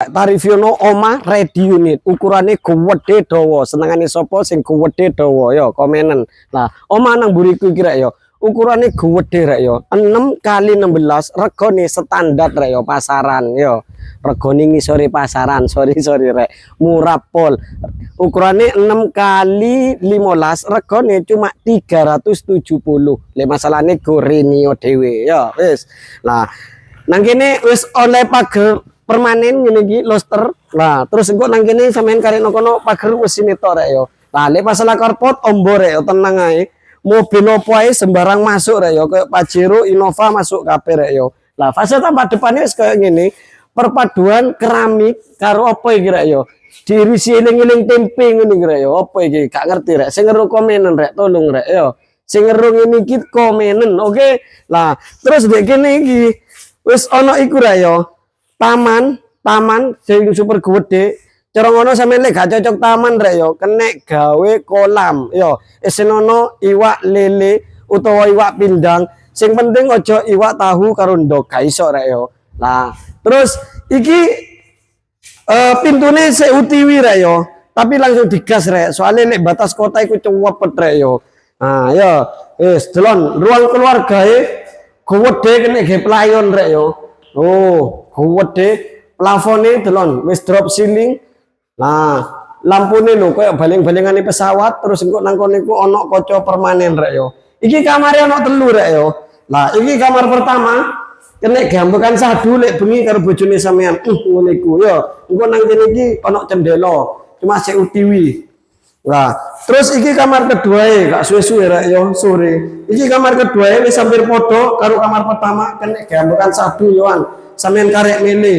tak tarifiono omah ready unit ukurane gede dawa senengane sapa sing gede dawa ya komenan. Nah omah nang buriku iki rek ya ukurane gede rek ya 6 kali 16 regane standar rek ya pasaran ya regane ngisore pasaran sorry rek murah pol ukurane 6 kali 15 regane cuma 370 le masalahne gorenio dhewe ya wis. Nah nang kene wis oleh pager permanen ngene iki loster. Nah, terus engko nang kene sampean kareno kono pager mesin tok rek yo. Lah lek masalah karpot ombo rek yo tenang ae. Mobil opo ae sembarang masuk rek yo, kayak Pajero, Innova masuk kabeh rek yo. Lah fase tambah depannya wis kayak ngene. Perpaduan keramik karo opo iki rek yo. Diirisi eling-eling tempe ngene iki rek yo. Opo iki? Gak ngerti rek. Sing ngeru komenen rek, tolong rek yo. Sing ngeru ngene iki komenen, oke? Lah, terus dek kene iki wis ana iku rek yo. Taman sing super gede. Cara ngono sampeyan lek gak cocok taman rek yo, kenek gawe kolam yo. Isenono iwak lele utawa iwak pindang. Sing penting aja iwak tahu karo ndok gak iso rek yo. Lah, terus iki pintune sik utiwi rek yo, tapi langsung digas rek. Soalnya lek batas kota iku cuwepet rek yo. Nah, yo wis delon ruang keluargae gede kenek ge playon rek yo. Oh, gede plafone delon wis drop ceiling. Nah, lampune lho koyo baling-balingane pesawat terus engko nang kono iku ana kaca permanen rek yo. Iki kamare ana 3 rek yo. Lah, iki kamar pertama kene gambekan sadu lek bengi karo bojone sampean. Ngono iku yo. Engko nang kene iki ana cendela, cuma sik utiwi. Lah, terus iki kamar kedua gak suwe-suwe rek yo sore. Iki kamar kedua wis hampir padha karo kamar pertama kene gambekan sadu yoan. Sampeyan karek mele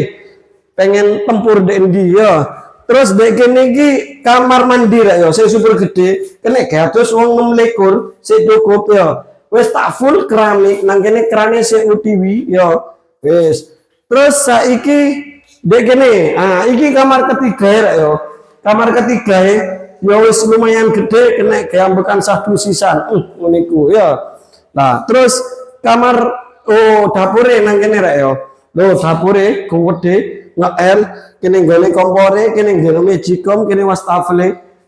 pengen tempur ndek endi ya. Terus ndek kene iki kamar mandi rek ya, sing super gede, kene gatus wong 26 sik cukup ya. Wis tak full keramik, nang kene kerane sik utiwi ya. Wis. Terus saiki ndek kene, iki kamar ketiga rek ya. Kamar ketiga ya wis lumayan gede, kene gambekan sadu sisan. Ngene iku ya. Nah, terus kamar dapure nang kene rek ya. Loh, dapure gede, nge-L, kene nggone kompore, kene nggone magicom, kene wastafel.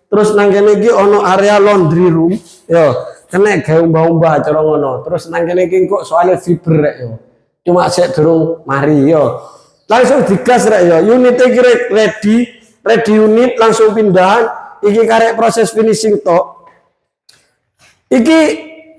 Terus nang kene iki ono area laundry room, yo. Kene gawe umbah-umbah cara ngono. Terus nang kene iki kok soalnya fiber rek yo. Cuma sik durung mari yo. Langsung digas rek yo. Unit iki ready unit langsung pindahan. Iki karek proses finishing tok. Iki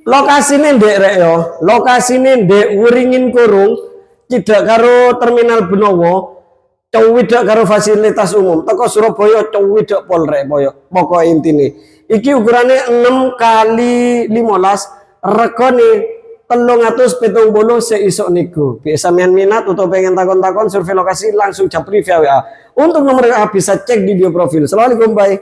lokasine ndek rek yo. Lokasine ndek Wuringin Kurung. Tidak karo terminal Benowo, cowidek karo fasilitas umum. Teko Surabaya cowidek Polrek pokok intine. Iki ukurane 6 kali 15, regane 370 seisuk niku. Bisa sampean minat atau pengen takon-takon survei lokasi langsung japri via WA. Untuk nomor WA bisa cek di bio profil. Assalamualaikum, bye.